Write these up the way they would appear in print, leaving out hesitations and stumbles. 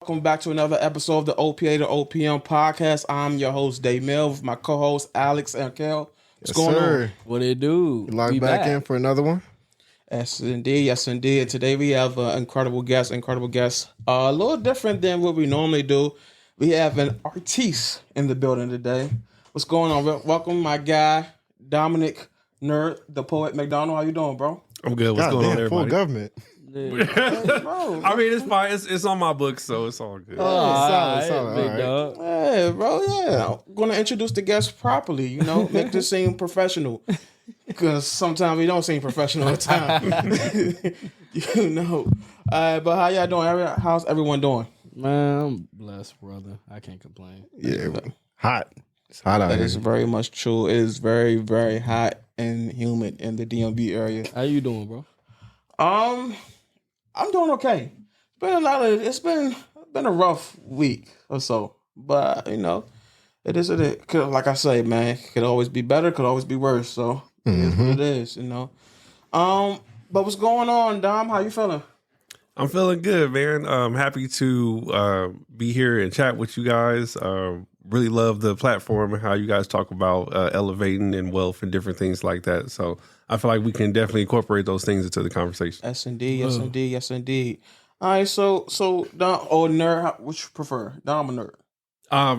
Welcome back to another episode of the OPA to OPM podcast. I'm your host, Dave Mill, with my co-hosts, Alex and Kel. What's going on? What it do? Logged back in for another one? Yes, indeed. Yes, indeed. And today we have an incredible guest. A little different than what we normally do. We have an artiste in the building today. What's going on? Welcome, my guy, Dominic Nerd, the poet McDonald. How you doing, bro? I'm good. What's going on, everybody? Full government. Bro. I mean, it's fine. It's on my book, so it's all good. Solid. Big All right. dog. Hey, bro, yeah. I'm going to introduce the guest properly, make this seem professional. Because sometimes we don't seem professional at times. But how y'all doing? How's everyone doing? Man, I'm blessed, brother. I can't complain. Yeah, hot. It's hot out That here. is very much true. It is very, very hot and humid in the DMV area. How you doing, bro? I'm doing okay. It's been a rough week or so, but it is. Like I say, man, it could always be better, could always be worse. So it is what it is, But what's going on, Dom? How you feeling? I'm feeling good, man. I'm happy to be here and chat with you guys. Really love the platform and how you guys talk about elevating and wealth and different things like that. So I feel like we can definitely incorporate those things into the conversation. Yes, indeed. Yes, indeed. Yes, indeed. All right. So Dom or Nerd, which you prefer, Dom or Nerd?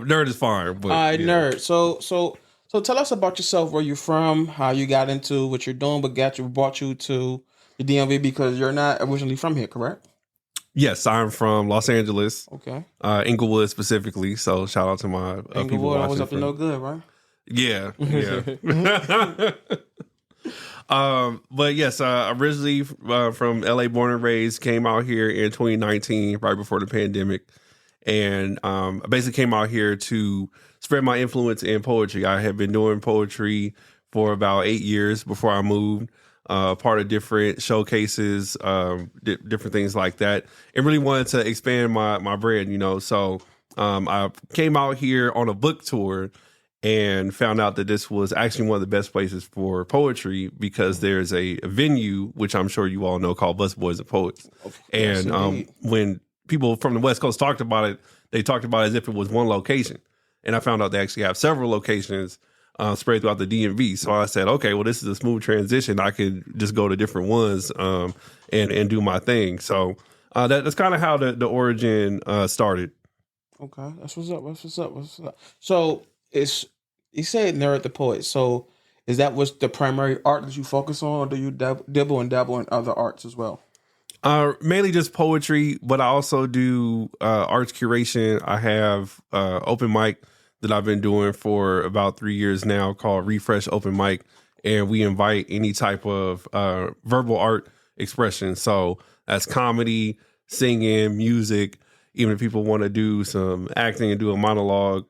Nerd is fine. But, All right, yeah. Nerd. So tell us about yourself, where you're from, how you got into what you're doing, but brought you to the DMV because you're not originally from here, correct? Yes, I'm from Los Angeles, Okay. Inglewood specifically. So shout out to my people Inglewood watching. always up to no good, right? Yeah. But yes, originally from LA, born and raised, came out here in 2019, right before the pandemic. And I basically came out here to spread my influence in poetry. I had been doing poetry for about 8 years before I moved, part of different showcases, different things like that, and really wanted to expand my brand, So I came out here on a book tour and found out that this was actually one of the best places for poetry because there's a venue, which I'm sure you all know, called Busboys and Poets. Yes, And when people from the West Coast talked about it, they talked about it as if it was one location. And I found out they actually have several locations spread throughout the DMV. So I said, okay, well, this is a smooth transition. I could just go to different ones and do my thing. So that's kind of how the origin started. Okay, that's what's up. So you said Nerd the poet. So is that what's the primary art that you focus on, or do you dabble in other arts as well? Mainly just poetry, but I also do arts curation. I have open mic that I've been doing for about 3 years now called Refresh Open Mic. And we invite any type of verbal art expression. So that's comedy, singing, music, even if people want to do some acting and do a monologue.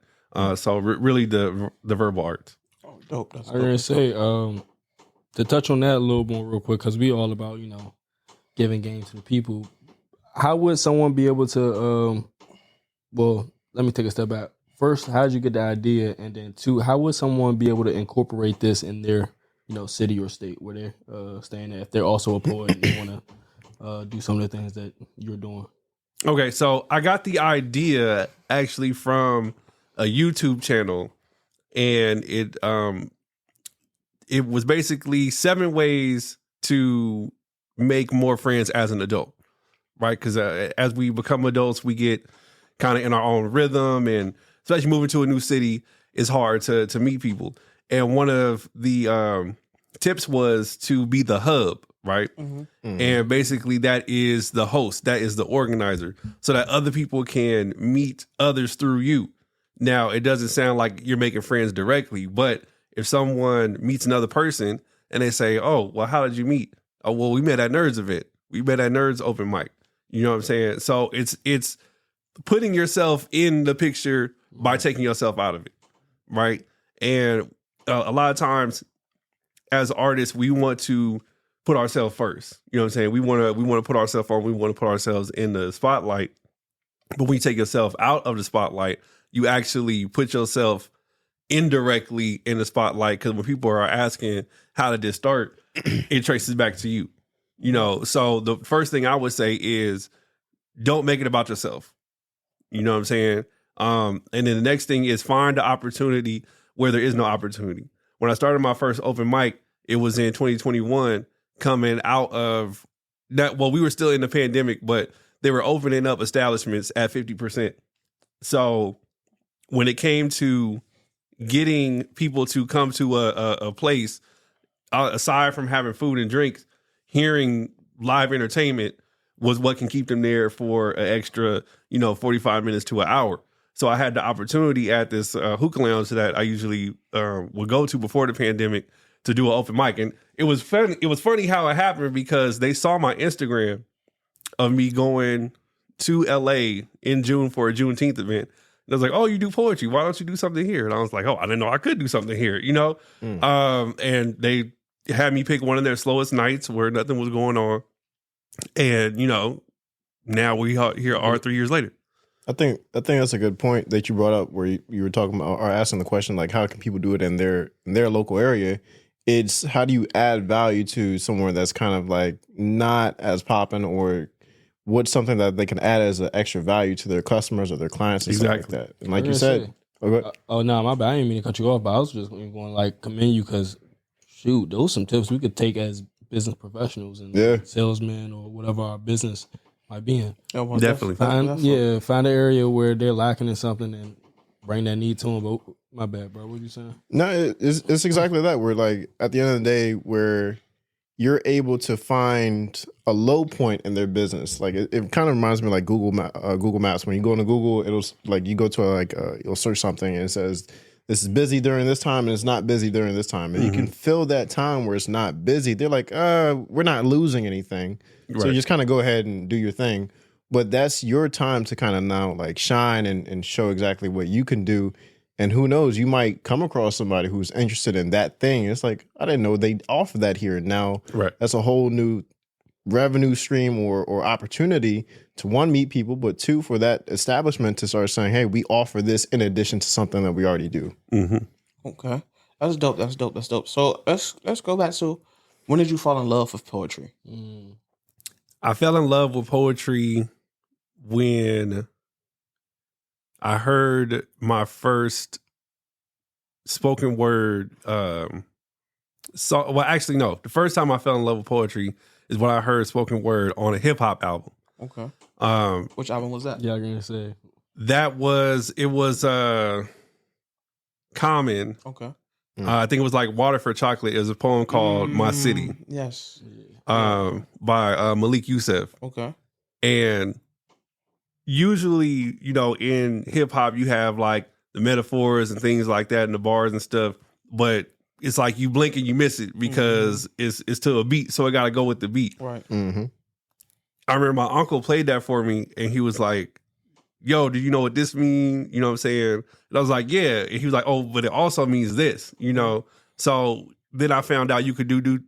So really the verbal arts. Oh, dope. That's I was gonna say to touch on that a little more real quick because we all about giving game to the people. How would someone be able to? Well, let me take a step back. First, how did you get the idea, and then two, how would someone be able to incorporate this in their city or state where they're staying at if they're also a poet and they want to do some of the things that you're doing? Okay, so I got the idea actually from a YouTube channel, and it was basically 7 ways to make more friends as an adult, right? Because as we become adults, we get kind of in our own rhythm, and especially moving to a new city, it's hard to meet people. And one of the tips was to be the hub, right? Mm-hmm. Mm-hmm. And basically that is the host, that is the organizer, so that other people can meet others through you. Now, it doesn't sound like you're making friends directly, but if someone meets another person and they say, oh, well, how did you meet? Oh, well, we met at Nerds event. We met at Nerds open mic. You know what I'm saying? So it's putting yourself in the picture by taking yourself out of it, right? And a lot of times as artists, we want to put ourselves first. You know what I'm saying? We want to put ourselves on. We want to put ourselves in the spotlight. But when you take yourself out of the spotlight, you actually put yourself indirectly in the spotlight, because when people are asking how did this start, it traces back to you. So the first thing I would say is don't make it about yourself. You know what I'm saying? And then the next thing is find the opportunity where there is no opportunity. When I started my first open mic, it was in 2021, coming out of that. Well, we were still in the pandemic, but they were opening up establishments at 50%. So when it came to getting people to come to a place, aside from having food and drinks, hearing live entertainment was what can keep them there for an extra, 45 minutes to an hour. So I had the opportunity at this hookah lounge that I usually would go to before the pandemic to do an open mic. And it was funny. It was funny how it happened because they saw my Instagram of me going to LA in June for a Juneteenth event. And I was like, oh, you do poetry. Why don't you do something here? And I was like, oh, I didn't know I could do something here, And they had me pick one of their slowest nights where nothing was going on. And, now we here are 3 years later. I think that's a good point that you brought up where you were talking about or asking the question, like, how can people do it in their local area? It's how do you add value to somewhere that's kind of like not as popping, or what's something that they can add as an extra value to their customers or their clients and stuff like that. And like you said, no, my bad. I didn't mean to cut you off, but I was just going to like commend you because shoot, those some tips we could take as business professionals and salesmen or whatever our business might be in. Definitely. Find an area where they're lacking in something and bring that need to them. But my bad, bro. What you saying? No, it's exactly that. We're like, at the end of the day, where you're able to find a low point in their business. Like it kind of reminds me of like Google Maps. When you go into Google, it'll like you go to you'll search something and it says this is busy during this time and it's not busy during this time. And you can fill that time where it's not busy. They're like, we're not losing anything. Right. So you just kind of go ahead and do your thing. But that's your time to kind of now like shine and show exactly what you can do. And who knows, you might come across somebody who's interested in that thing. It's like, I didn't know they offer that here. Now that's a whole new revenue stream or opportunity to, one, meet people, but two, for that establishment to start saying, hey, we offer this in addition to something that we already do. Okay. That's dope. So let's go back to, when did you fall in love with poetry? I fell in love with poetry when I heard my first spoken word. The first time I fell in love with poetry is when I heard spoken word on a hip hop album. Okay. Which album was that? Yeah, I'm gonna say it was Common. Okay. I think it was like Water for Chocolate. It was a poem called My City. Yes. By Malik Youssef. Okay. And usually, in hip hop, you have like the metaphors and things like that and the bars and stuff, but it's like you blink and you miss it because it's to a beat, so I got to go with the beat. Right. I remember my uncle played that for me, and he was like, "Yo, do you know what this means?" You know what I'm saying? And I was like, "Yeah." And he was like, "Oh, but it also means this," So then I found out you could do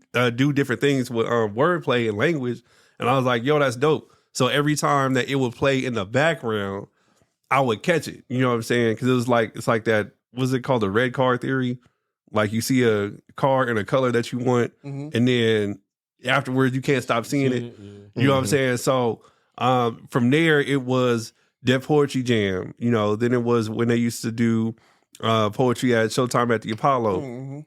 different things with wordplay and language, and I was like, "Yo, that's dope." So every time that it would play in the background, I would catch it. You know what I'm saying? Because it's like that. What's it called? The red car theory. Like you see a car in a color that you want, and then afterwards you can't stop seeing it. You know what I'm saying? So from there it was Def Poetry Jam. Then it was when they used to do poetry at Showtime at the Apollo.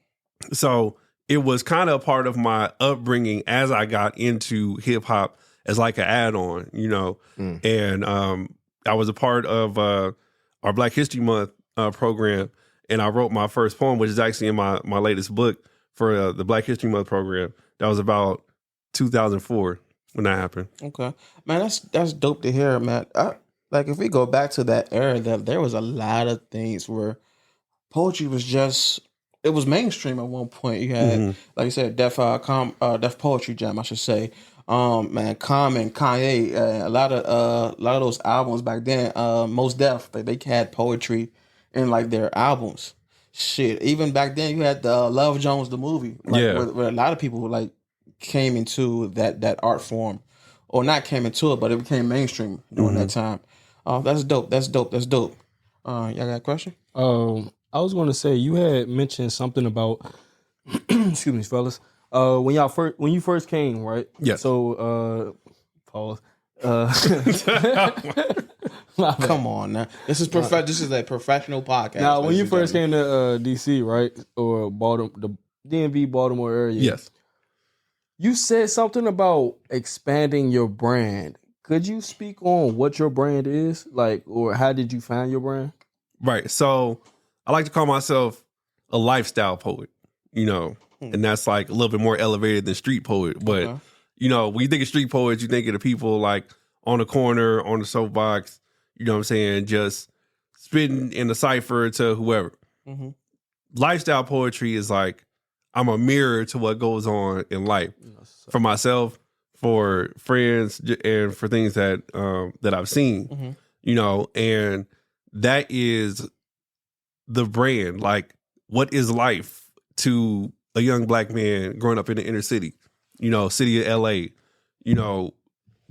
So it was kind of a part of my upbringing as I got into hip hop as like an add-on, and I was a part of our Black History Month program, and I wrote my first poem, which is actually in my latest book for the Black History Month program. That was about 2004 when that happened. Okay, man, that's dope to hear, man. Like if we go back to that era, that there was a lot of things where poetry was it was mainstream at one point. You had, like you said, Def Poetry Jam, I should say. Man, Common, Kanye, a lot of those albums back then. Most Def, they had poetry in like their albums. Shit, even back then you had the Love Jones the movie, where a lot of people like came into that art form, or not came into it, but it became mainstream during that time. That's dope. Y'all got a question? I was going to say you had mentioned something about excuse me, fellas. When you first came, right? Yeah. So pause. Come on now. This is This is a professional podcast. Now, when you first came to DC, right, or Baltimore, the DMV Baltimore area, Yes. you said something about expanding your brand. Could you speak on what your brand is, like, or how did you find your brand? Right. So I like to call myself a lifestyle poet, and that's like a little bit more elevated than street poet. But, when you think of street poets, you think of the people like on the corner, on the soapbox, you know what I'm saying, just spitting in the cipher to whoever. Mm-hmm. Lifestyle poetry is like, I'm a mirror to what goes on in life for myself, for friends, and for things that I've seen, and that is the brand. Like, what is life to a young black man growing up in the inner city, city of LA,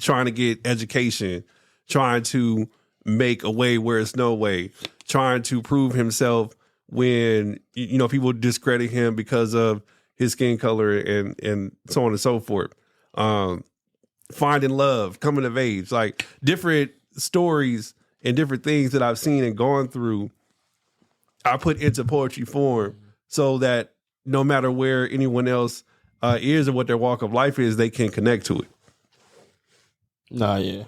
trying to get education, trying to make a way where it's no way, trying to prove himself when, people discredit him because of his skin color and so on and so forth. Finding love, coming of age, like different stories and different things that I've seen and gone through, I put into poetry form so that no matter where anyone else is or what their walk of life is, they can connect to it. I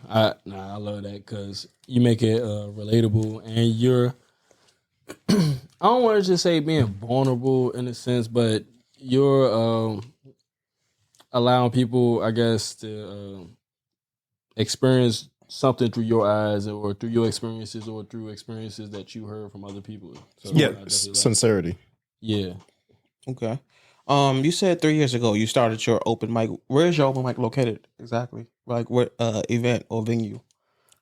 love that because you make it relatable, and you're I don't want to just say being vulnerable in a sense, but you're allowing people, I guess, to experience something through your eyes or through your experiences or through experiences that you heard from other people. So Sincerity. Yeah. Okay. You said 3 years ago you started your open mic. Where is your open mic located exactly? Like what event or venue?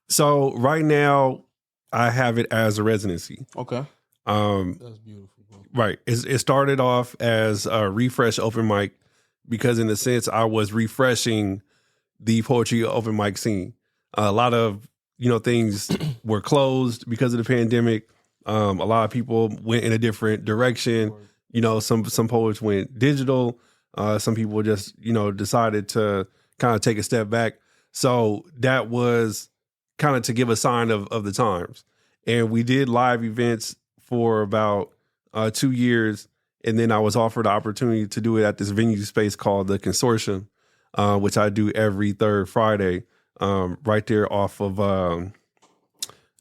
So right now I have it as a residency. Okay. That's beautiful, bro. Right. It started off as a refresh open mic because in a sense I was refreshing the poetry open mic scene. A lot of, things were closed because of the pandemic. A lot of people went in a different direction. Some poets went digital. Some people just, decided to kind of take a step back. So that was kind of to give a sign of the times. And we did live events for about 2 years. And then I was offered the opportunity to do it at this venue space called the Consortium, which I do every third Friday, right there off of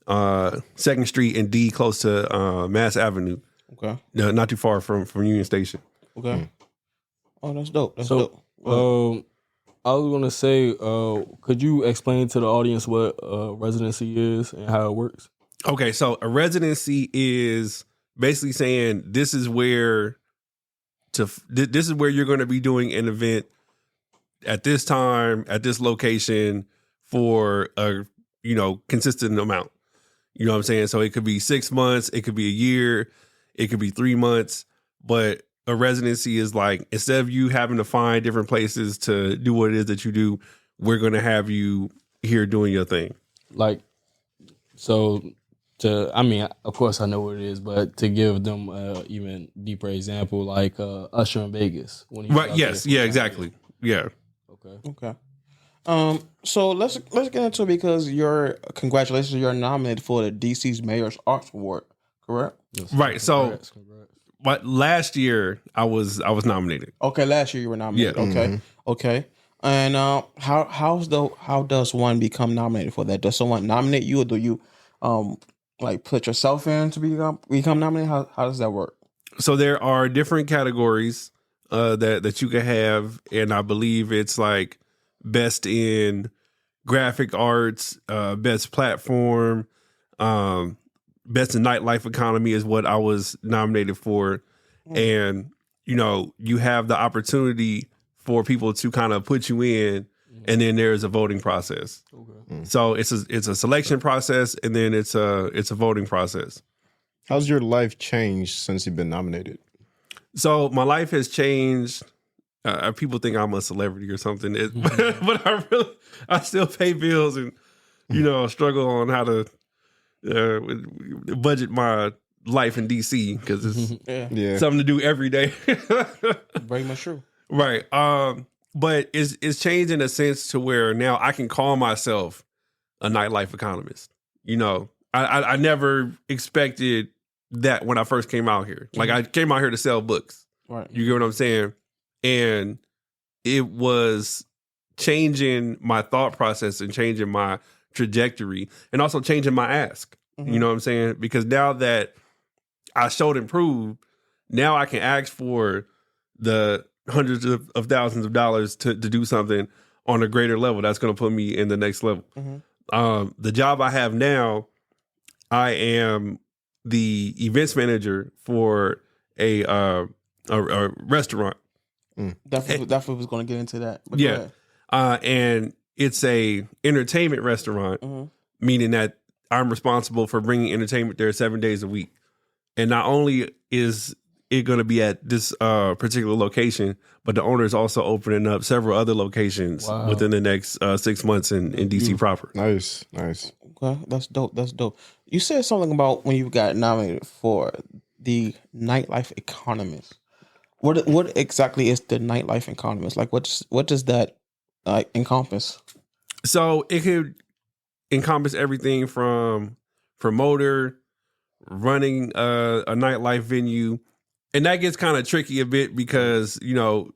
2nd Street and D, close to Mass Avenue. Okay. No, not too far from Union Station. Okay. Oh, that's dope. That's dope. I was gonna say, could you explain to the audience what residency is and how it works? Okay, so a residency is basically saying this is where you're going to be doing an event at this time, at this location for a consistent amount. You know what I'm saying? So it could be 6 months, it could be a year, it could be 3 months, but a residency is like, instead of you having to find different places to do what it is that you do, we're going to have you here doing your thing. Like, of course I know what it is, but to give them even deeper example, like Usher in Vegas. When he right, yes, yeah, exactly. Yeah. Okay. So let's get into it because congratulations, you're nominated for the DC's Mayor's Arts Award, correct? Yes. Right. Congrats. But last year I was nominated. Okay, last year you were nominated. Yeah. Okay. Mm-hmm. Okay. And how does one become nominated for that? Does someone nominate you, or do you put yourself in to become nominated? How does that work? So there are different categories that you can have, and I believe it's like best in graphic arts, best platform, best in nightlife economy is what I was nominated for. And, you have the opportunity for people to kind of put you in, and then there's a voting process. Okay. So it's a selection process, and then it's a voting process. How's your life changed since you've been nominated? So my life has changed. People think I'm a celebrity or something, but I still pay bills and struggle on how to budget my life in DC because it's something to do every day. Very much true. Right. But it's changed in a sense to where now I can call myself a nightlife economist. you know, I never expected that when I first came out here. Like I came out here to sell books. Right. You get what I'm saying? And it was changing my thought process and changing my trajectory and also changing my ask. You know what I'm saying? Because now that I showed and proved, now I can ask for the hundreds of thousands of dollars to do something on a greater level. That's going to put me in the next level. The job I have now, I am the events manager for a restaurant. Definitely was going to get into that. But Yeah. And it's a entertainment restaurant, meaning that I'm responsible for bringing entertainment there 7 days a week. And not only is it going to be at this particular location, but the owner is also opening up several other locations within the next 6 months in DC proper. Nice. Okay, that's dope. You said something about when you got nominated for the nightlife economist. What exactly is the nightlife economist? Like, what does that encompass? So it could encompass everything from promoter, running a nightlife venue, and that gets kind of tricky a bit because, you know,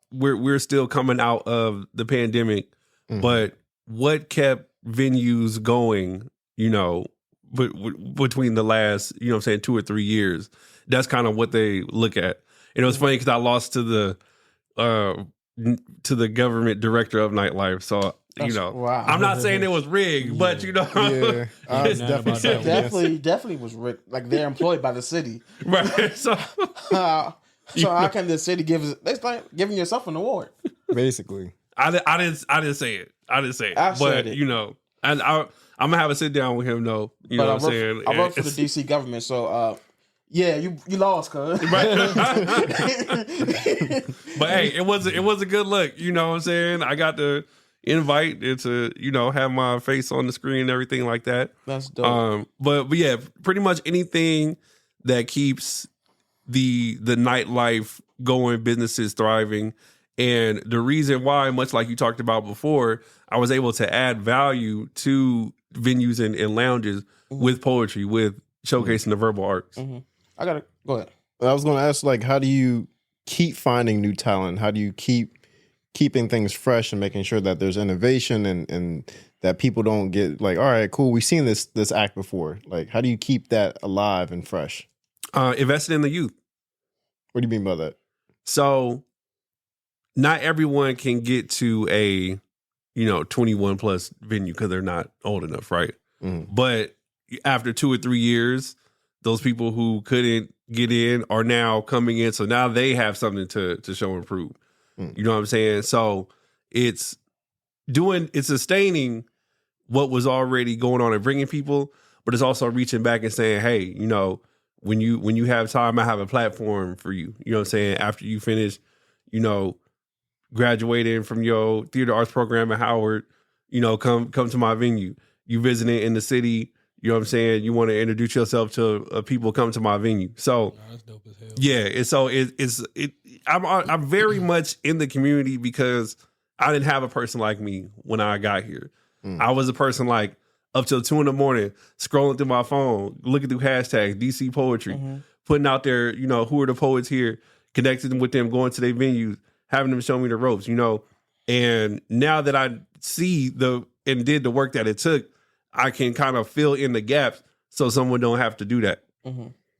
we're still coming out of the pandemic, but what kept venues going, you know, between the last, you know what I'm saying, 2 or 3 years, that's kind of what they look at. And it was funny because I lost to the government director of nightlife, so you know, wow. I'm not saying it was rigged, but you know, definitely was rigged. Like they're employed by the city, right? So how can the city give? It's like giving yourself an award, basically. I didn't say it. But you know, and I'm gonna have a sit down with him though. You know what I'm saying? I work for the DC government, so yeah, you lost, cuz. Right. But hey, it was a good look. You know what I'm saying? I got the invite to, you know, have my face on the screen and everything like that. That's dope. But yeah, pretty much anything that keeps the nightlife going, businesses thriving. And the reason why, much like you talked about before, I was able to add value to venues and lounges with poetry, with showcasing the verbal arts. I gotta go ahead. I was going to ask, like, how do you keep finding new talent? How do you keeping things fresh and making sure that there's innovation and that people don't get like, all right, cool, we've seen this act before. Like, how do you keep that alive and fresh? Investing in the youth. What do you mean by that? So not everyone can get to a, you know, 21 plus venue because they're not old enough, right? But after 2 or 3 years, those people who couldn't get in are now coming in. So now they have something to show and prove. You know what I'm saying? So it's sustaining what was already going on and bringing people, but it's also reaching back and saying, hey, you know, when you have time, I have a platform for you. You know what I'm saying? After you finish, you know, graduating from your theater arts program at Howard, you know, come to my venue. You visiting in the city, you know what I'm saying? You want to introduce yourself to people, come to my venue. So that's dope as hell. Yeah, and so I'm very much in the community because I didn't have a person like me when I got here. I was a person like up till 2 a.m, scrolling through my phone, looking through hashtags, DC poetry, putting out there, you know, who are the poets here, connecting with them, going to their venues, having them show me the ropes, you know. And now that I see and did the work that it took, I can kind of fill in the gaps so someone don't have to do that.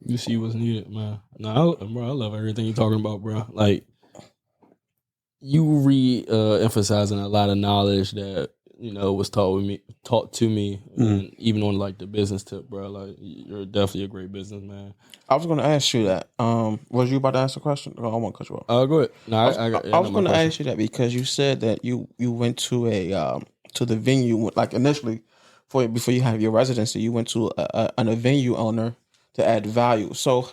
You see what's needed, man. No, bro, I love everything you're talking about, bro. Like, you emphasizing a lot of knowledge that, you know, was taught to me, and even on like the business tip, bro. Like, you're definitely a great businessman. I was going to ask you that. Was you about to ask a question? Oh, I won't cut you off. Go ahead. No, I was going to ask you that because you said that you went to to the venue, like initially before you have your residency, you went to a venue owner to add value. So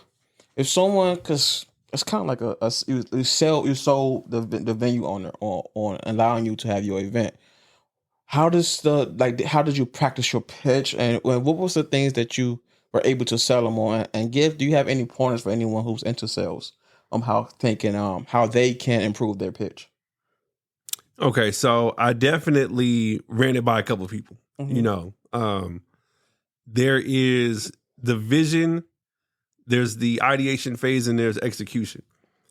if someone, because it's kind of like you sold the venue owner on allowing you to have your event. How did you practice your pitch, and what was the things that you were able to sell them on and give? Do you have any pointers for anyone who's into sales on how they can improve their pitch? Okay, so I definitely ran it by a couple of people. You know, there is the vision, there's the ideation phase, and there's execution.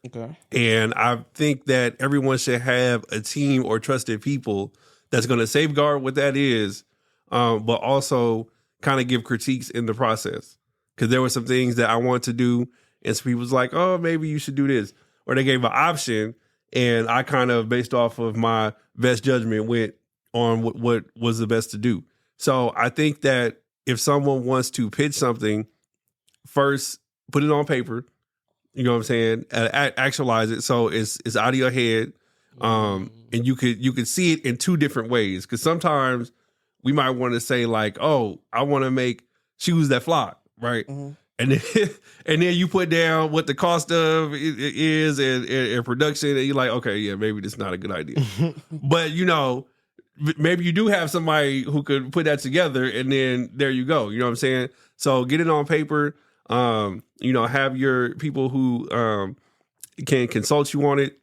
Okay. And I think that everyone should have a team or trusted people that's going to safeguard what that is, but also kind of give critiques in the process. Because there were some things that I want to do, and some people was like, oh, maybe you should do this. Or they gave an option, and I kind of, based off of my best judgment, went on what was the best to do. So I think that if someone wants to pitch something, first put it on paper. You know what I'm saying? Actualize it so it's out of your head, and you could see it in two different ways. Because sometimes we might want to say like, "Oh, I want to make shoes that fly," right? Mm-hmm. And then you put down what the cost of it is and production, and you're like, "Okay, yeah, maybe this is not a good idea." But maybe you do have somebody who could put that together, and then there you go. You know what I'm saying? So get it on paper. Have your people who can consult you on it,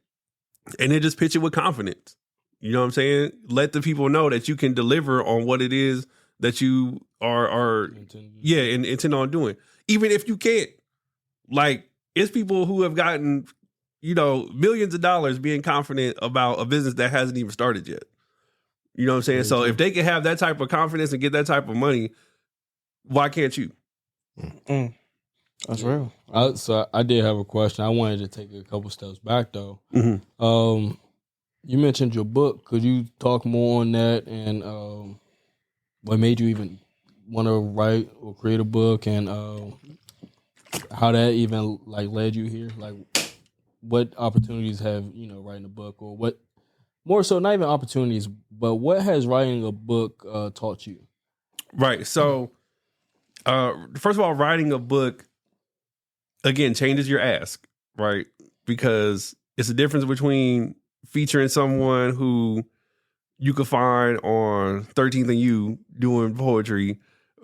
and then just pitch it with confidence. You know what I'm saying? Let the people know that you can deliver on what it is that you are intend on doing. Even if you can't. Like, it's people who have gotten, millions of dollars being confident about a business that hasn't even started yet. You know what I'm saying? So if they can have that type of confidence and get that type of money, why can't you? Mm. That's real. So I did have a question. I wanted to take a couple steps back though. Mm-hmm. You mentioned your book. Could you talk more on that and what made you even want to write or create a book, and how that even led you here? Like, what opportunities have writing a book, or what more so not even opportunities, but what has writing a book taught you? Right. So, first of all, writing a book, again, changes your ask, right? Because it's a difference between featuring someone who you could find on 13th and U doing poetry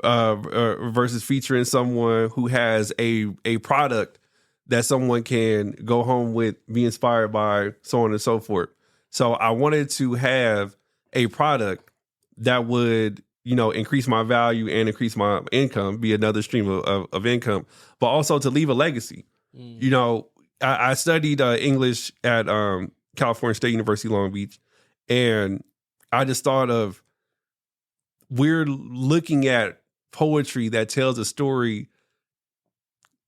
versus featuring someone who has a product that someone can go home with, be inspired by, so on and so forth. So I wanted to have a product that would, increase my value and increase my income, be another stream of income, but also to leave a legacy. I studied English at California State University, Long Beach, and I just thought of, we're looking at poetry that tells a story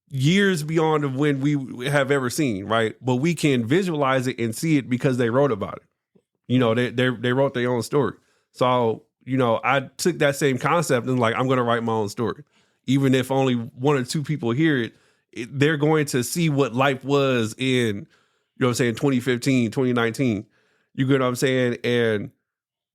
years beyond of when we have ever seen, right? But we can visualize it and see it because they wrote about it. They wrote their own story. So, I took that same concept and I'm going to write my own story. Even if only one or two people hear it, they're going to see what life was in, 2015, 2019. You get what I'm saying? And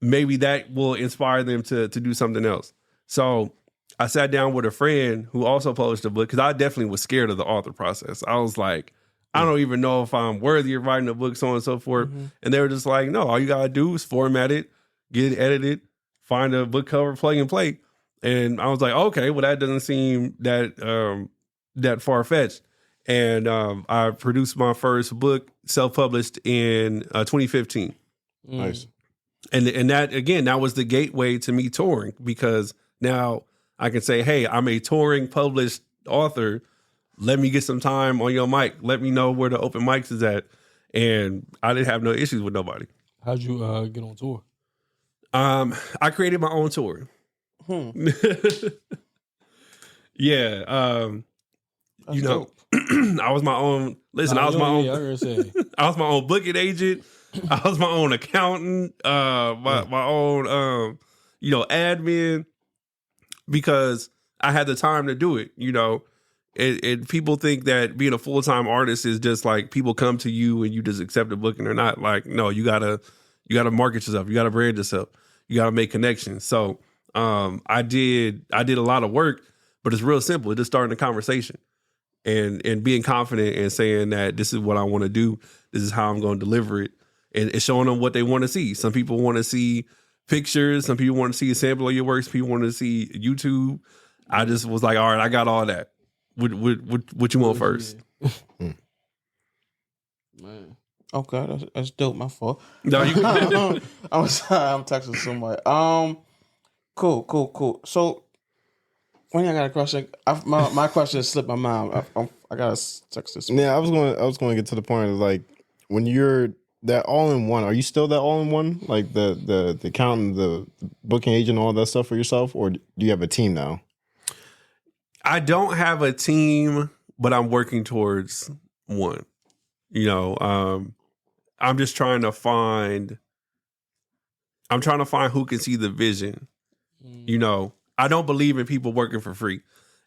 maybe that will inspire them to do something else. So I sat down with a friend who also published a book, because I definitely was scared of the author process. I was like, I don't even know if I'm worthy of writing a book, so on and so forth. Mm-hmm. And they were just like, no, all you got to do is format it, get it edited, find a book cover, plug and play. And I was like, okay, well, that doesn't seem that far-fetched. And I produced my first book, self-published in 2015. Nice. And that, again, that was the gateway to me touring, because now I can say, hey, I'm a touring published author. Let me get some time on your mic. Let me know where the open mics is at. And I didn't have no issues with nobody. How'd you get on tour? I created my own tour. Yeah. I was my own. Listen, I was my own. I was my own booking agent. I was my own accountant. My own, admin, because I had the time to do it. And people think that being a full-time artist is just like people come to you and you just accept a booking or not. Like, no, you gotta market yourself. You gotta brand yourself. You gotta make connections. So I did a lot of work, but it's real simple. It's just starting a conversation and being confident and saying that this is what I want to do. This is how I'm going to deliver it, and showing them what they want to see. Some people want to see pictures. Some people want to see a sample of your work. Some people want to see YouTube. I just was like, all right, I got all that. What you want first? Man. Okay, that's dope. My fault. No, you. I'm sorry. I'm texting somebody. Cool. So, When I got a question, my question slipped my mind. I gotta text this. Yeah, I was going to get to the point of like when you're that all in one. Are you still that all in one? Like the accountant, the booking agent, all that stuff for yourself, or do you have a team now? I don't have a team, but I'm working towards one. You know, I'm just trying to find. I'm trying to find who can see the vision. You know, I don't believe in people working for free,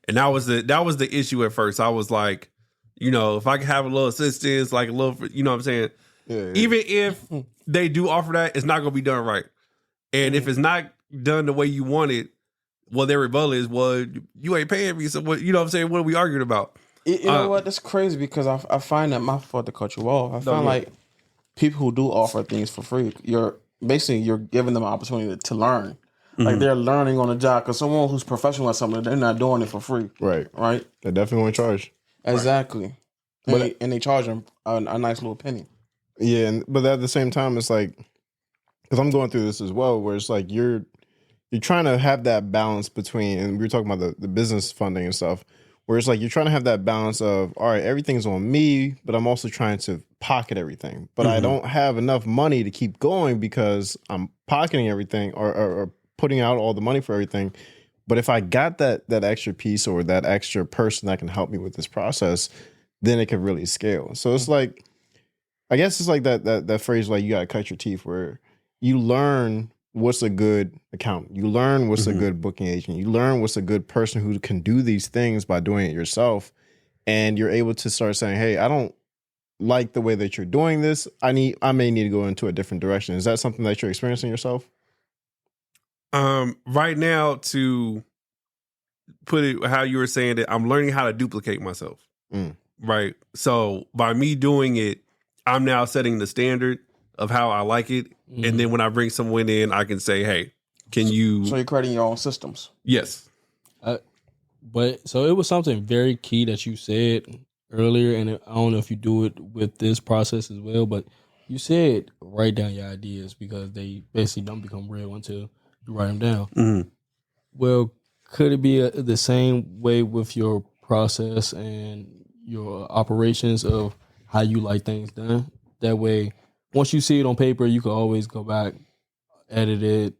and that was the issue at first. I was like, you know, if I could have a little assistance, like a little, you know what I'm saying. Yeah. Even if they do offer that, it's not going to be done right, and if it's not done the way you want it, well, their rebuttal is, well, you ain't paying me, so what? You know what I'm saying? What are we arguing about? You know what? That's crazy because I find that my fault to cut you off. I find like people who do offer things for free, you're giving them an opportunity to learn. Like they're learning on the job because someone who's professional at something, they're not doing it for free. Right. They definitely want to charge. Exactly. Right. And they charge them a nice little penny. Yeah, but at the same time, it's like, because I'm going through this as well, where it's like you're trying to have that balance between, and we were talking about the business funding and stuff, where it's like you're trying to have that balance of, all right, everything's on me, but I'm also trying to pocket everything. But I don't have enough money to keep going because I'm pocketing everything or putting out all the money for everything. But if I got that extra piece or that extra person that can help me with this process, then it could really scale. So it's like, I guess it's like that phrase, like you got to cut your teeth, where you learn what's a good accountant. You learn what's a good booking agent. You learn what's a good person who can do these things by doing it yourself. And you're able to start saying, hey, I don't like the way that you're doing this. I may need to go into a different direction. Is that something that you're experiencing yourself? Right now, to put it how you were saying it, I'm learning how to duplicate myself. Right. So by me doing it, I'm now setting the standard of how I like it. And then when I bring someone in, I can say, hey, can you... So you're creating your own systems. Yes. But so it was something very key that you said earlier, and I don't know if you do it with this process as well, but you said write down your ideas because they basically don't become real until you write them down. Well, could it be the same way with your process and your operations of how you like things done? That way, once you see it on paper, you can always go back, edit it,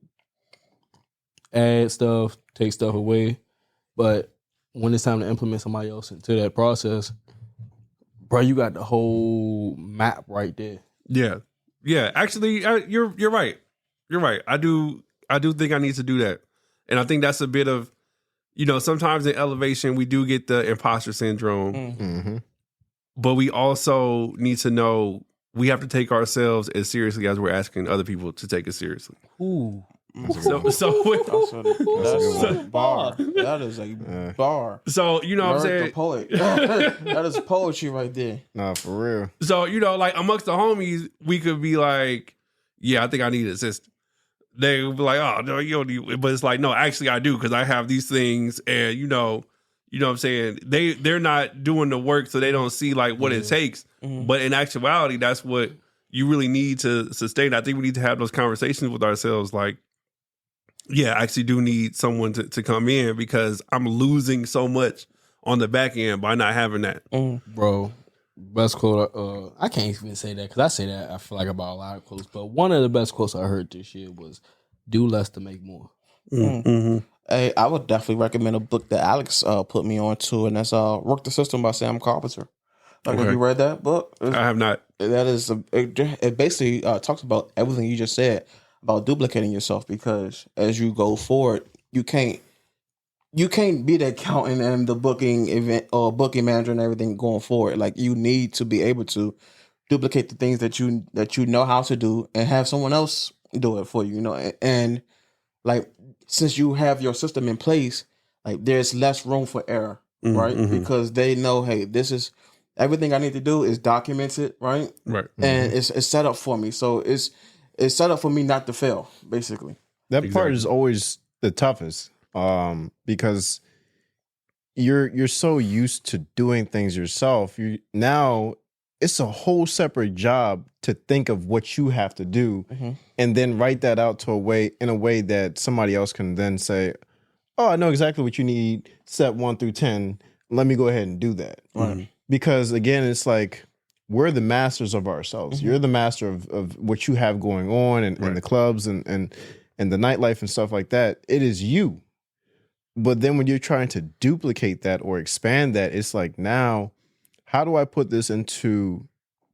add stuff, take stuff away. But when it's time to implement somebody else into that process, bro, you got the whole map right there. Yeah. Yeah. Actually, you're right. You're right. I do think I need to do that. And I think that's a bit of, you know, sometimes in elevation, we do get the imposter syndrome. But we also need to know we have to take ourselves as seriously as we're asking other people to take us seriously. Ooh. That's a bar. That is a bar. So, you know what I'm saying? The poet. That is poetry right there. Nah, for real. So, you know, like amongst the homies, we could be like, yeah, I think I need an assistant. They would be like, oh, no, you don't need, but it's like, no, actually I do, because I have these things, and you know what I'm saying? They're not doing the work, so they don't see like what it takes. But in actuality, that's what you really need to sustain. I think we need to have those conversations with ourselves, like, yeah, I actually do need someone to come in because I'm losing so much on the back end by not having that. Bro, best quote, I can't even say that because I say that, I feel like, about a lot of quotes, but one of the best quotes I heard this year was, do less to make more. Hey, I would definitely recommend a book that Alex put me on to, and that's Work the System by Sam Carpenter. Like, have you read that book? I have not. That is, it basically talks about everything you just said about duplicating yourself, because as you go forward, you can't be the accountant and the booking event or booking manager and everything going forward. Like, you need to be able to duplicate the things that you know how to do and have someone else do it for you, you know. And like, since you have your system in place, like, there's less room for error, right? Because they know, hey, this is everything I need to do is document it, right? Right. And it's set up for me. So it's set up for me not to fail, basically. That part is always the toughest, because you're so used to doing things yourself. Now it's a whole separate job to think of what you have to do and then write that out in a way that somebody else can then say, oh, I know exactly what you need, step 1 through 10. Let me go ahead and do that. Right. Because again, it's like we're the masters of ourselves. You're the master of what you have going on and the clubs and the nightlife and stuff like that. It is you. But then when you're trying to duplicate that or expand that, it's like, now, how do I put this into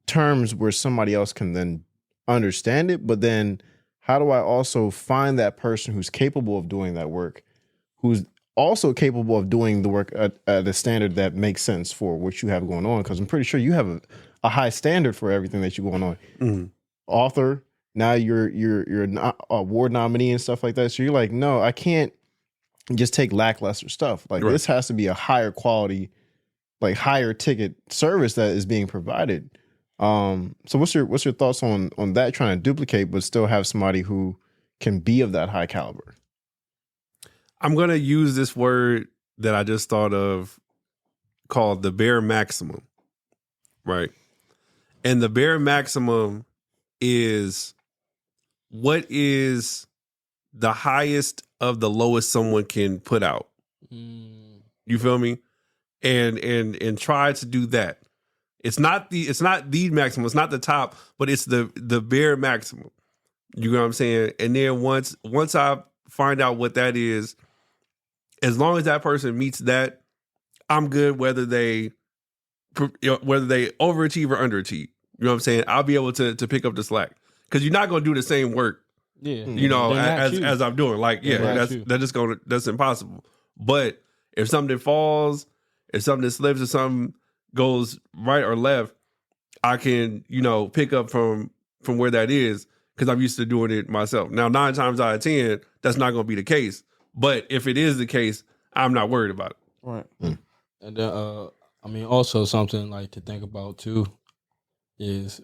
terms where somebody else can then understand it? But then how do I also find that person who's capable of doing that work, who's also capable of doing the work at a standard that makes sense for what you have going on? Because I'm pretty sure you have a high standard for everything that you're going on. Author, now you're an award nominee and stuff like that. So you're like, no, I can't just take lackluster stuff. Like this has to be a higher quality, like higher ticket service that is being provided. So what's your thoughts on that, trying to duplicate but still have somebody who can be of that high caliber? I'm going to use this word that I just thought of called the bare maximum, right? And the bare maximum is what is the highest of the lowest someone can put out. You feel me? And try to do that. It's not the maximum, it's not the top, but it's the bare maximum. You know what I'm saying? And then once I find out what that is, as long as that person meets that, I'm good whether they overachieve or underachieve. You know what I'm saying? I'll be able to pick up the slack. Because you're not going to do the same work, you know, as I'm doing. Like, that's impossible. But if something falls, if something slips, or something goes right or left, I can, you know, pick up from where that is, because I'm used to doing it myself. Now, 9 times out of 10, that's not going to be the case. But if it is the case, I'm not worried about it. Right. And then, I mean, also something like to think about too is,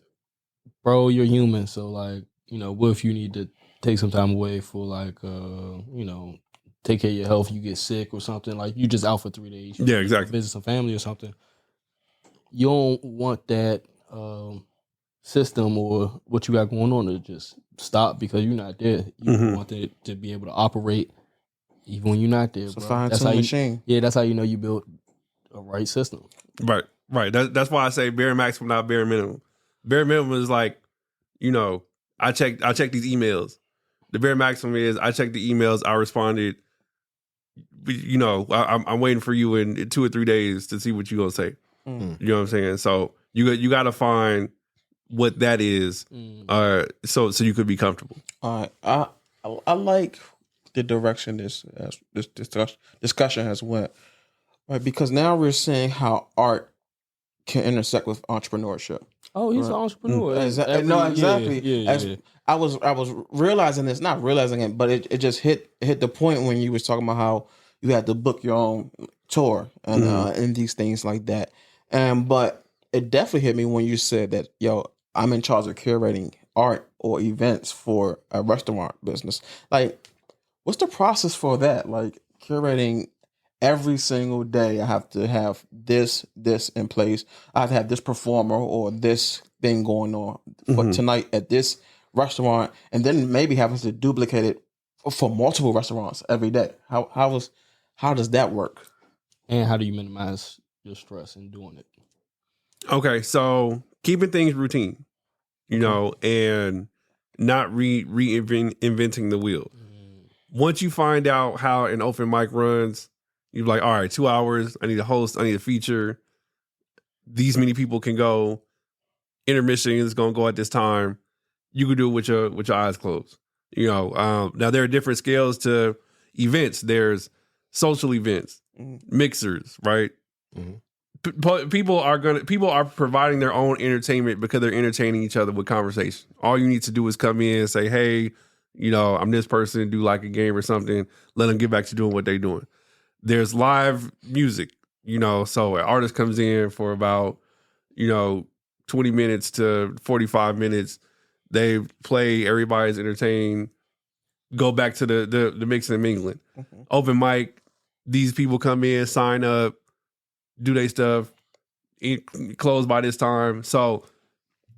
bro, you're human. So like, you know, what if you need to take some time away for like, you know, take care of your health, you get sick or something, like you just out for 3 days. Yeah, exactly. Visit some family or something. You don't want that system or what you got going on to just stop because you're not there. You want it to be able to operate even when you're not there. It's a fine-tuned machine. Yeah, that's how you know you built a right system. Right. That's why I say bare maximum, not bare minimum. Bare minimum is like, you know, I check these emails. The bare maximum is I checked the emails, I responded. You know, I'm waiting for you in 2 or 3 days to see what you're gonna say. You know what I'm saying? So you got to find what that is, so you could be comfortable. All right, I like the direction this discussion has went, right? Because now we're seeing how art can intersect with entrepreneurship. Oh, he's an entrepreneur. Exactly. Yeah. I was realizing this, not realizing it, but it just hit the point when you was talking about how you had to book your own tour and these things like that. But it definitely hit me when you said that, yo, I'm in charge of curating art or events for a restaurant business. Like, what's the process for that? Like curating every single day, I have to have this in place. I have to have this performer or this thing going on for tonight at this restaurant, and then maybe having to duplicate it for multiple restaurants every day. How does that work? And how do you minimize your stress in doing it? Okay, so keeping things routine, you know, and not reinventing the wheel. Once you find out how an open mic runs, you're like, all right, 2 hours. I need a host. I need a feature. These many people can go. Intermission is going to go at this time. You can do it with your eyes closed. You know, now there are different scales to events. There's social events, mixers, right? People are providing their own entertainment because they're entertaining each other with conversation. All you need to do is come in and say, hey, you know, I'm this person, do like a game or something. Let them get back to doing what they're doing. There's live music, you know, so an artist comes in for about, you know, 20 minutes to 45 minutes. They play, everybody's entertained, go back to the mixing and mingling. Open mic, these people come in, sign up, do their stuff, close by this time. So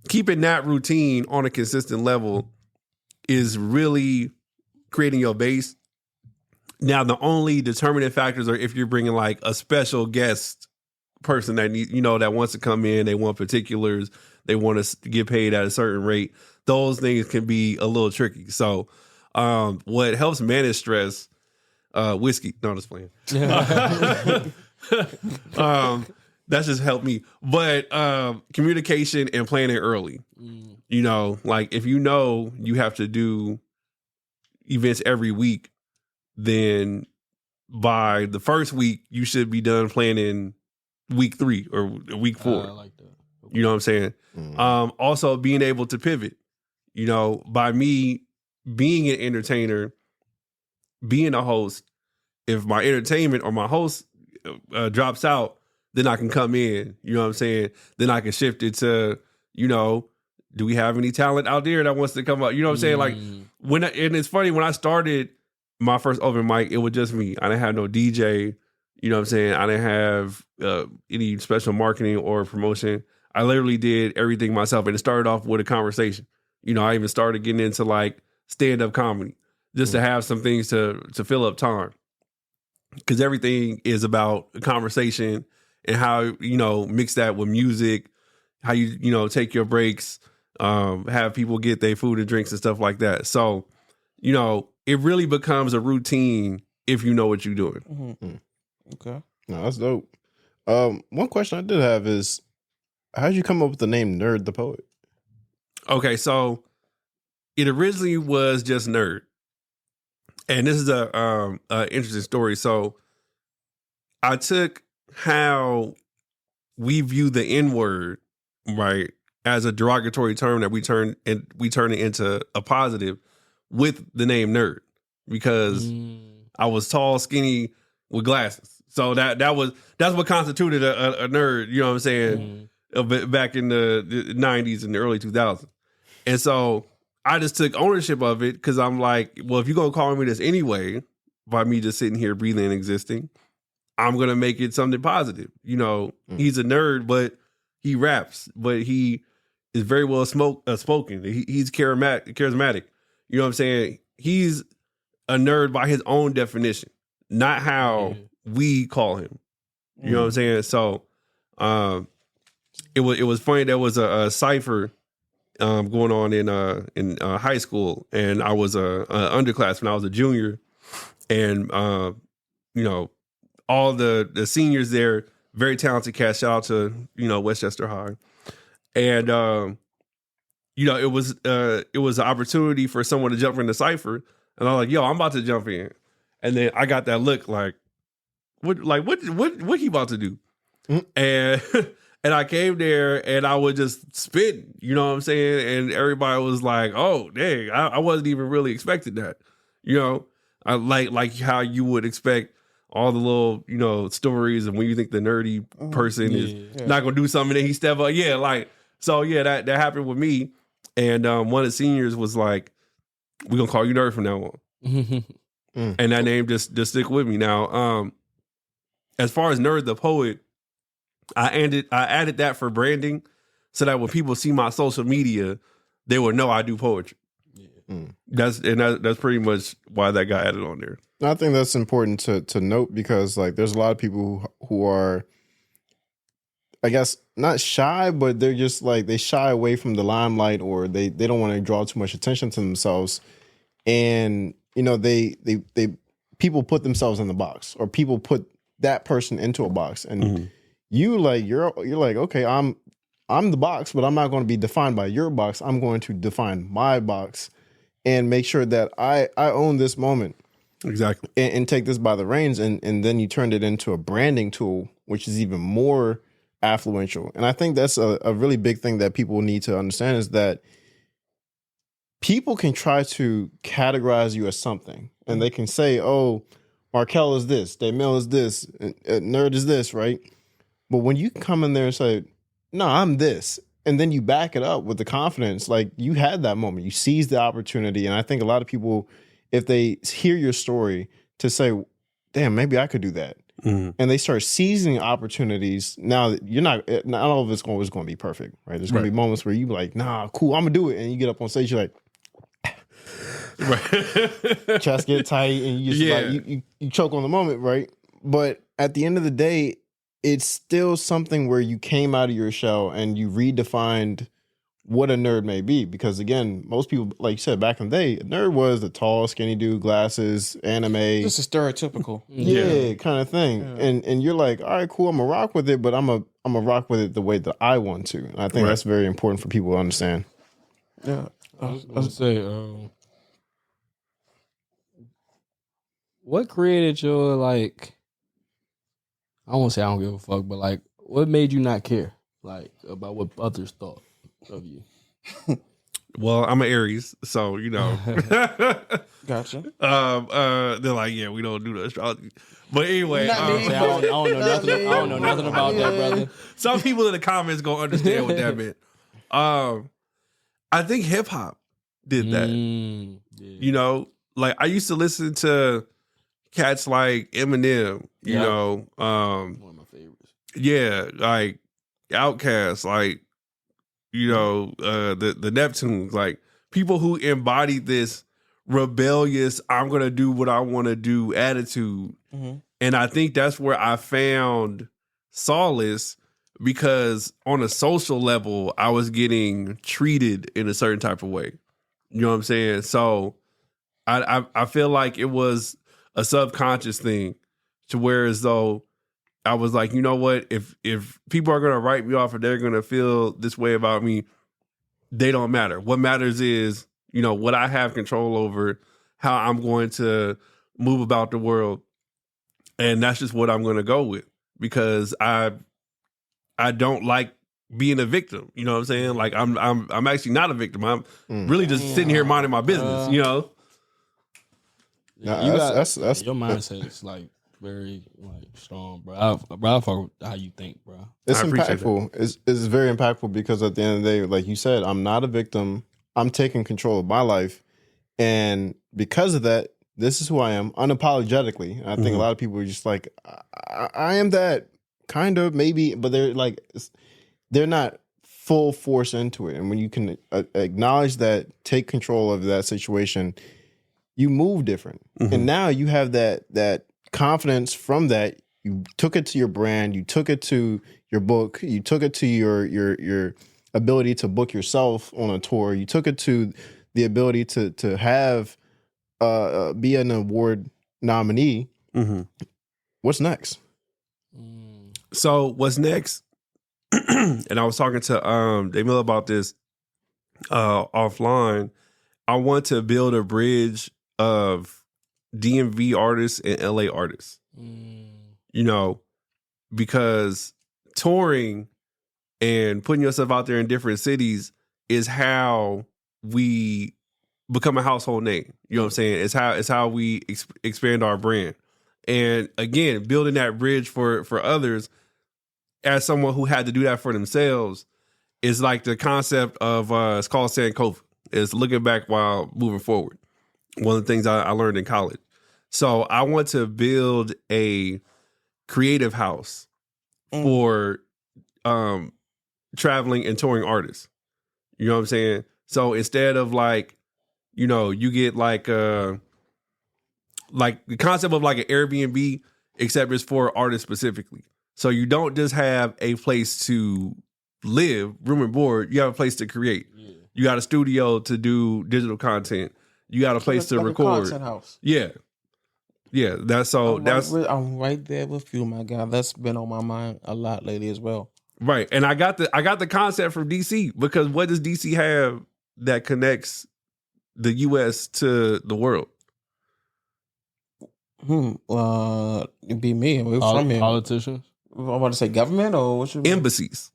keeping that routine on a consistent level is really creating your base. Now, the only determining factors are if you're bringing like a special guest person that need, that wants to come in, they want particulars, they want to get paid at a certain rate. Those things can be a little tricky. So, what helps manage stress, whiskey. No, just playing. That's just helped me. But communication and planning early. Like if you have to do events every week, then by the first week you should be done planning week 3 or week 4. I like that. You know what I'm saying? Also being able to pivot. By me being an entertainer, being a host, if my entertainment or my host drops out, then I can come in. You know what I'm saying? Then I can shift it to, do we have any talent out there that wants to come up? You know what I'm saying? Like and it's funny, when I started my first open mic, it was just me. I didn't have no DJ. You know what I'm saying? I didn't have any special marketing or promotion. I literally did everything myself. And it started off with a conversation. I even started getting into like stand-up comedy just to have some things to fill up time. Because everything is about a conversation and how, mix that with music, how you take your breaks, have people get their food and drinks and stuff like that. So, it really becomes a routine if you know what you're doing. Mm-hmm. Okay. No, that's dope. One question I did have is, how did you come up with the name Nerd the Poet? Okay, so it originally was just Nerd. And this is a interesting story. So I took how we view the N-word, right, as a derogatory term that we turn it into a positive with the name Nerd, because I was tall, skinny, with glasses. So that's what constituted a nerd. You know what I'm saying? Back in the 90s and the early 2000s. And so I just took ownership of it, because I'm like, well, if you're going to call me this anyway, by me just sitting here breathing and existing, I'm going to make it something positive. He's a nerd, but he raps, but he is very well spoken. He's charismatic. You know what I'm saying? He's a nerd by his own definition, not how we call him. You know what I'm saying? So it was funny. There was a cipher going on in high school, and I was a underclass when I was a junior, and all the seniors there, very talented cast. Shout out to Westchester High, and it was an opportunity for someone to jump in the cipher, and I was like, yo, I'm about to jump in, and then I got that look like, what he about to do, and. And I came there and I would just spit, you know what I'm saying? And everybody was like, oh, dang, I wasn't even really expecting that. I like how you would expect all the little, stories, and when you think the nerdy person is not going to do something, and then he step up. Yeah, that happened with me. And one of the seniors was like, we're going to call you Nerd from now on. And that name just stick with me. Now, as far as Nerd the Poet, I added that for branding, so that when people see my social media, they will know I do poetry. That's pretty much why that got added on there. I think that's important to note, because like there's a lot of people who are, I guess, not shy, but they're just like, they shy away from the limelight, or they don't want to draw too much attention to themselves, and they people put themselves in the box, or people put that person into a box, and you're like, okay, I'm the box, but I'm not going to be defined by your box. I'm going to define my box and make sure that I own this moment. Exactly. And take this by the reins. And then you turned it into a branding tool, which is even more affluential. And I think that's a really big thing that people need to understand, is that people can try to categorize you as something, and they can say, oh, Markel is this, Damel is this, Nerd is this, right? But when you come in there and say, no, I'm this, and then you back it up with the confidence, like you had that moment, you seized the opportunity. And I think a lot of people, if they hear your story, to say, damn, maybe I could do that. And they start seizing opportunities. Now, not all of it's always going to be perfect, right? There's going to be moments where you be like, nah, cool, I'm going to do it. And you get up on stage, you're like, Right. chest get tight, and you just like you choke on the moment, right? But at the end of the day, it's still something where you came out of your shell and you redefined what a nerd may be. Because again, most people, like you said, back in the day, a nerd was the tall, skinny dude, glasses, anime. Just a stereotypical. Yeah, kind of thing. Yeah. And you're like, all right, cool, I'm gonna rock with it, but I'm a rock with it the way that I want to. And I think that's very important for people to understand. Yeah. I was gonna say, what created your, like, I won't say I don't give a fuck, but like, what made you not care, like, about what others thought of you? Well, I'm an Aries, so you know. Gotcha. They're like, yeah, we don't do the astrology. But anyway, I don't know nothing about that, brother. Some people in the comments gonna understand what that meant. I think hip hop did that. Yeah. You know, like I used to listen to cats like Eminem. You know, one of my favorites. Yeah, like Outkast, like you know, the Neptunes, like people who embodied this rebellious, I'm gonna do what I want to do attitude. Mm-hmm. And I think that's where I found solace, because on a social level, I was getting treated in a certain type of way. You know what I'm saying? So I feel like it was a subconscious thing, to where as though I was like, you know what, if people are gonna write me off or they're gonna feel this way about me, they don't matter. What matters is, you know, what I have control over, how I'm going to move about the world. And that's just what I'm going to go with, because I don't like being a victim. You know what I'm saying? Like I'm actually not a victim. I'm really just sitting here minding my business, you know? Yeah, you that's your mindset is like very like strong, bro. I fuck with how you think, bro. It's impactful. It's very impactful, because at the end of the day, like you said, I'm not a victim. I'm taking control of my life. And because of that, this is who I am unapologetically. And I think a lot of people are just like, I am that, kind of, maybe, but they're like, they're not full force into it. And when you can acknowledge that, take control of that situation, you move different. Mm-hmm. And now you have that confidence from that. You took it to your brand, you took it to your book, you took it to your ability to book yourself on a tour, you took it to the ability to have be an award nominee. Mm-hmm. What's next? So what's next? And I was talking to Dave Miller about this offline. I want to build a bridge of DMV artists and LA artists. You know, because touring and putting yourself out there in different cities is how we become a household name. You know what I'm saying? It's how we expand our brand. And again, building that bridge for others, as someone who had to do that for themselves, is like the concept of it's called Sankofa. It's looking back while moving forward. One of the things I learned in college. So I want to build a creative house for traveling and touring artists. You know what I'm saying? So instead of like, you know, you get like the concept of like an Airbnb, except it's for artists specifically. So you don't just have a place to live, room and board. You have a place to create. Yeah. You got a studio to do digital content. You got a place to record. A content house. Yeah. Yeah, I'm right there with you, my guy. That's been on my mind a lot lately as well. Right, and I got the concept from DC, because what does DC have that connects the U.S. to the world? It'd be me. We're from here. Politicians. I want to say government, or what should embassies?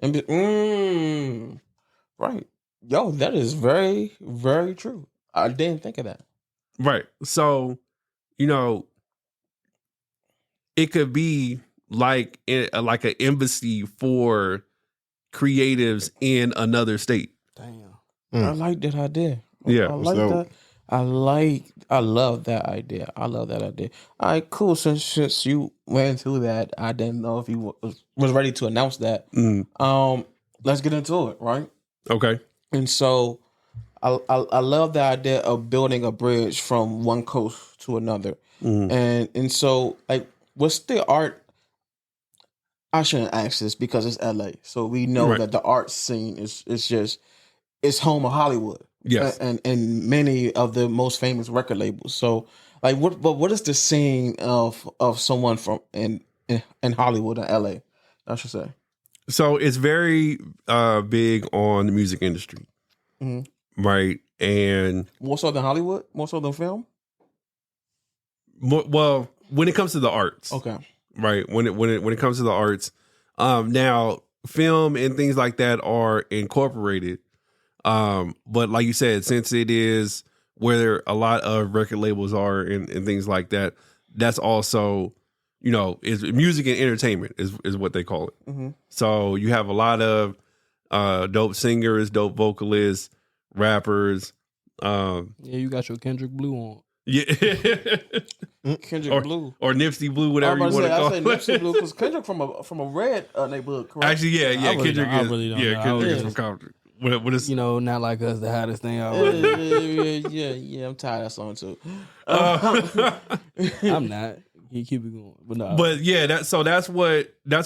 Right. Yo, that is very, very true. I didn't think of that. Right. So, you know, it could be like an embassy for creatives in another state. Damn. I like that idea. Yeah. I like that. I love that idea. All right, cool. Since you went into that, I didn't know if you was ready to announce that. Let's get into it, right? Okay. And so, I love the idea of building a bridge from one coast to another, and so like, what's the art? I shouldn't ask this because it's LA, so we know Right. that the art scene is just it's home of Hollywood, Yes. and many of the most famous record labels. So like, what is the scene of someone from in Hollywood and LA? I should say. So it's very big on the music industry, right? And More so than Hollywood, more so than film. well, when it comes to the arts, Okay. right? When it comes to the arts, now film and things like that are incorporated. But like you said, since it is where a lot of record labels are and things like that, that's also, is music and entertainment is what they call it. So you have a lot of dope singers, dope vocalists, rappers. Yeah, you got your Kendrick Blue on. Yeah. Kendrick Blue. Or Nipsey Blue, whatever you want to call I say it. Nipsey Blue because Kendrick from a red neighborhood, correct? Actually, yeah, Kendrick I is. really don't know. Kendrick I is from Compton. What is Not like us, the hottest thing out. yeah, I'm tired of that song too. I'm not. You keep it going, but no. But yeah, that's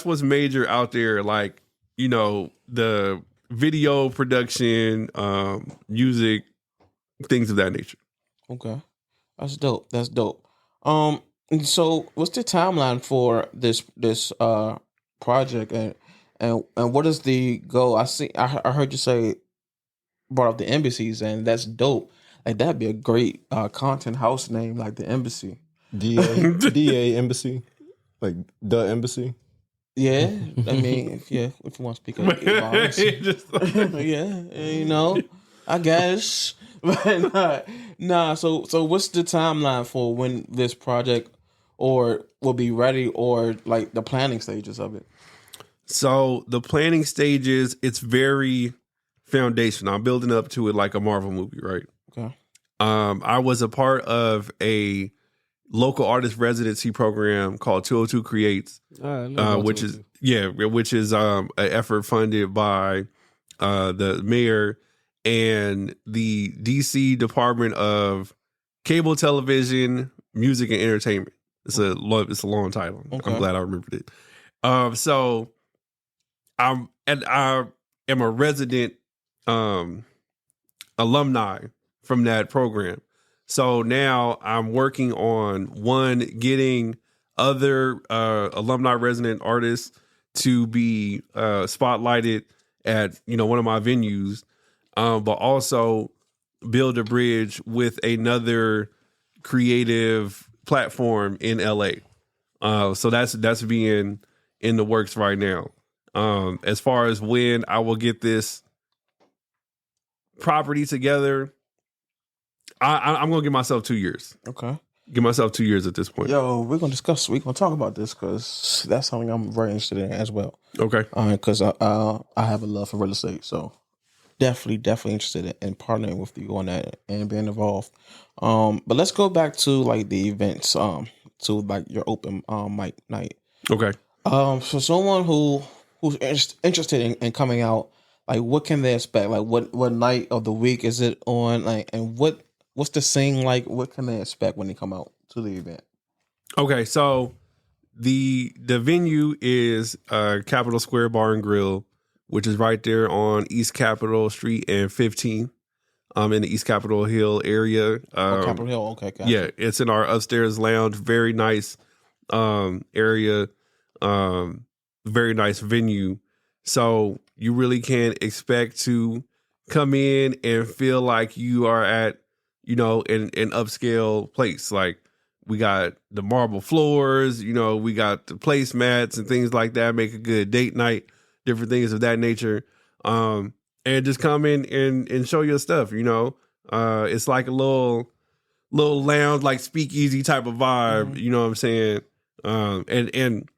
what's major out there. Like, the video production, music, things of that nature. Okay, that's dope. That's dope. And so what's the timeline for this project and what is the goal? I heard you say brought up the embassies, and that's dope. Like that'd be a great content house name, like the Embassy. DA Embassy, like the Embassy. Yeah, I mean, if you want to speak of yeah, I guess. But nah. So what's the timeline for when this project or will be ready, or like the planning stages of it? So the planning stages, it's very foundational. I'm building up to it like a Marvel movie, right? Okay. I was a part of a local artist residency program called 202 Creates, which is an effort funded by the mayor and the DC Department of Cable Television, Music and Entertainment. It's a long title. Okay. I'm glad I remembered it. So I am a resident alumni from that program. So now I'm working on getting other alumni resident artists to be spotlighted at one of my venues, but also build a bridge with another creative platform in LA. So that's being in the works right now. As far as when I will get this property together, I'm gonna give myself 2 years. Okay. Give myself 2 years at this point. Yo, we're gonna talk about this because that's something I'm very interested in as well. Okay. Because I have a love for real estate, so definitely interested in partnering with you on that and being involved. But let's go back to like the events. To like your open mic night. Okay. For someone who's interested in coming out, like what can they expect? Like what night of the week is it on? Like, and what's the scene like? What can they expect when they come out to the event? Okay, so the venue is Capitol Square Bar and Grill, which is right there on East Capitol Street and 15, in the East Capitol Hill area. Capitol Hill, okay, gotcha. Yeah, it's in our upstairs lounge. Very nice area, very nice venue. So you really can expect to come in and feel like you are at, an upscale place. Like we got the marble floors, we got the placemats and things like that. Make a good date night, different things of that nature. And just come in and show your stuff. It's like a little lounge, like speakeasy type of vibe. Mm-hmm. You know what I'm saying? And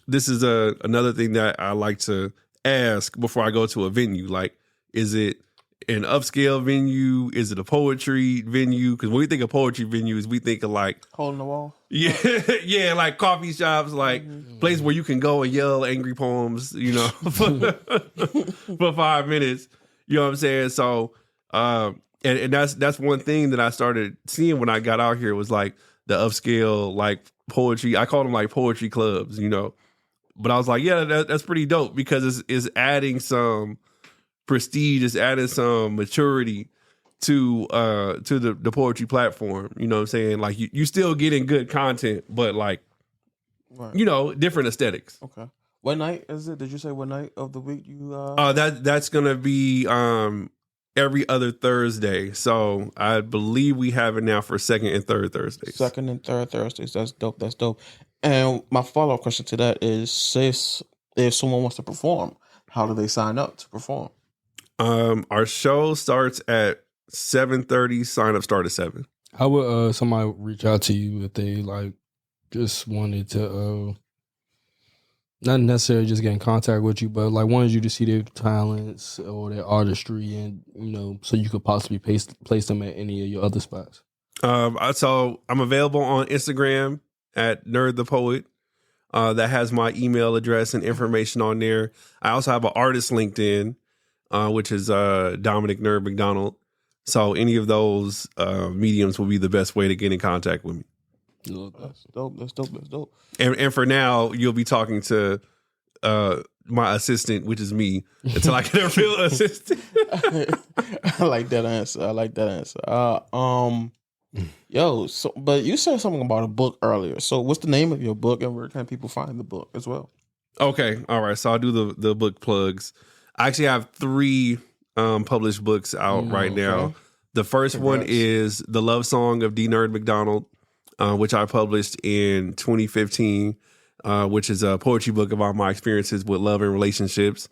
this is another thing that I like to ask before I go to a venue. Like, is it an upscale venue? Is it a poetry venue? Because when we think of poetry venues, we think of like hole in the wall. Yeah, yeah, like coffee shops, like place where you can go and yell angry poems, for 5 minutes. You know what I'm saying? So and that's one thing that I started seeing when I got out here was like the upscale like poetry. I call them like poetry clubs, you know. But I was like, yeah, that's pretty dope because it's adding some prestige, it's adding some maturity to the poetry platform. You know what I'm saying? Like you still getting good content, but like Right. you know, different aesthetics. Okay. What night is it? Did you say what night of the week you That's gonna be every other Thursday. So I believe we have it now for second and third Thursdays. Second and third Thursdays. That's dope. That's dope. And my follow-up question to that is, say if someone wants to perform, how do they sign up to perform? Our show starts at 7:30. Sign up start at 7. How would somebody reach out to you if they like just wanted to not necessarily just get in contact with you, but like wanted you to see their talents or their artistry, and you know, so you could possibly place them at any of your other spots? So I'm available on Instagram at Nerd the Poet. That has my email address and information on there. I also have an artist LinkedIn, which is Dominic Nerd McDonald. So any of those mediums will be the best way to get in contact with me. That's dope. That's dope. That's dope. And for now, you'll be talking to my assistant, which is me, until I get a real assistant. I like that answer. Yo, so but you said something about a book earlier. So what's the name of your book, and where can people find the book as well? Okay, all right. So I'll do the book plugs. I actually have 3 published books out right now. The first one is The Love Song of D. Nerd McDonald, which I published in 2015, which is a poetry book about my experiences with love and relationships.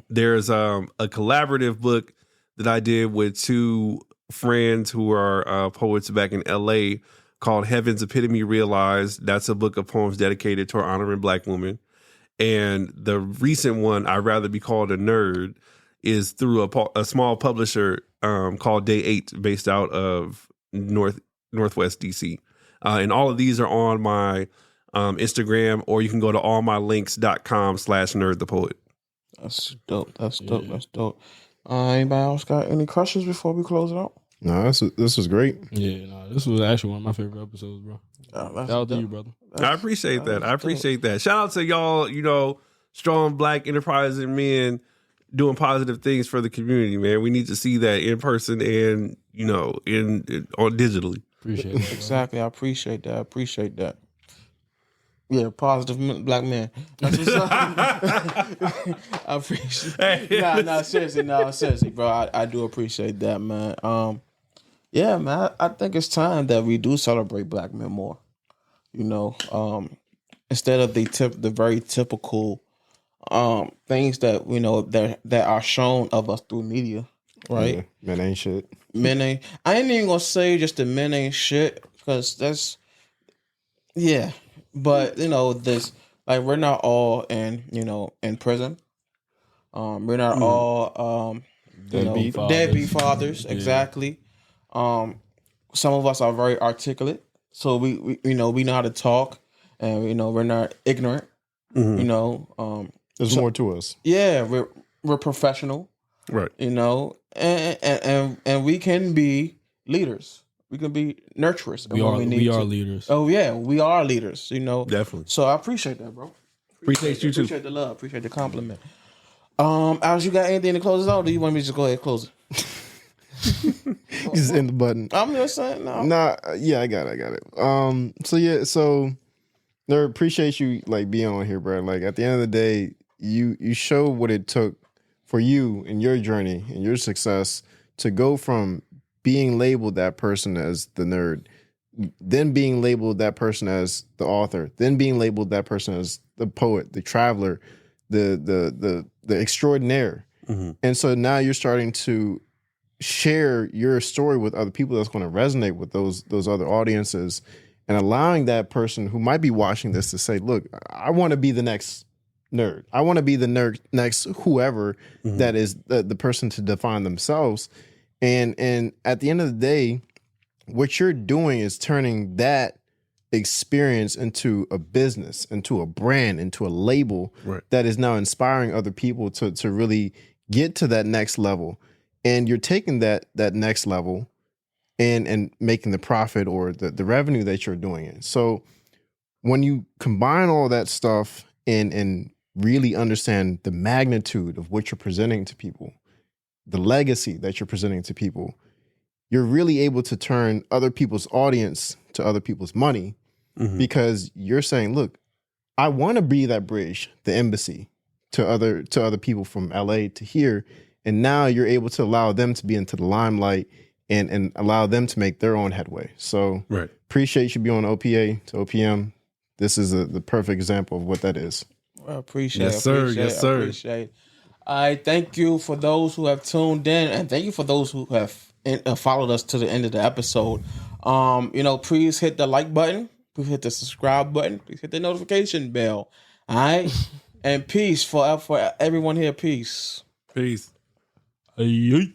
There's a collaborative book that I did with 2 friends who are poets back in LA called Heaven's Epitome Realized. That's a book of poems dedicated to honoring Black women. And the recent one, I'd Rather Be Called a Nerd, is through a small publisher called Day 8, based out of Northwest DC. And all of these are on my Instagram, or you can go to allmylinks.com/nerdthepoet. That's dope. That's dope. Yeah. That's dope. Anybody else got any questions before we close it out? No, this was great. Yeah, no, this was actually one of my favorite episodes, bro. Shout out to you, brother. I appreciate that. I appreciate that. Shout out to y'all, you know, strong Black enterprising men doing positive things for the community, man. We need to see that in person and, you know, on digitally. Appreciate that. Exactly. I appreciate that. Yeah, positive Black man. That's what's up. I appreciate seriously, bro. I do appreciate that, man. Yeah, man. I think it's time that we do celebrate Black men more. You know, instead of the very typical things that we know that are shown of us through media, right? Yeah, men ain't shit. Men ain't. I ain't even gonna say just the men ain't shit, because that's but you know, this, like, we're not all in prison. We're not all deadbeat fathers. Exactly. Some of us are very articulate, so we know how to talk, and we're not ignorant. Mm-hmm. You know, there's more to us. Yeah, we're professional, right? You know, and we can be leaders. We can be nurturers. We are leaders. Oh yeah, we are leaders. You know, definitely. So I appreciate that, bro. Appreciate you too. Appreciate the love. Appreciate the compliment. Alex, you got anything to close it out? Or do you want me to just go ahead and close it? Just in the button. I'm just saying. No. Nah, yeah, I got it. So Nerd, appreciate you like being on here, bro. Like at the end of the day, you show what it took for you in your journey and your success to go from being labeled that person as the nerd, then being labeled that person as the author, then being labeled that person as the poet, the traveler, the extraordinaire. Mm-hmm. And so now you're starting to share your story with other people that's going to resonate with those other audiences, and allowing that person who might be watching this to say, look, I want to be the next nerd. I want to be the nerd next whoever that is the person to define themselves. And at the end of the day, what you're doing is turning that experience into a business, into a brand, into a label that is now inspiring other people to really get to that next level. and you're taking that next level and making the profit or the revenue that you're doing it. So when you combine all that stuff and really understand the magnitude of what you're presenting to people, the legacy that you're presenting to people, you're really able to turn other people's audience to other people's money, because you're saying, look, I want to be that bridge, the embassy to other people from LA to here. And now you're able to allow them to be into the limelight and allow them to make their own headway. So appreciate you being on OPA to OPM. This is the perfect example of what that is. Well, appreciate Yes, sir. appreciate Yes, sir. Appreciate. I thank you for those who have tuned in, and thank you for those who have followed us to the end of the episode. Please hit the like button. Please hit the subscribe button. Please hit the notification bell. All right? And peace for everyone here. Peace. Peace. Hey.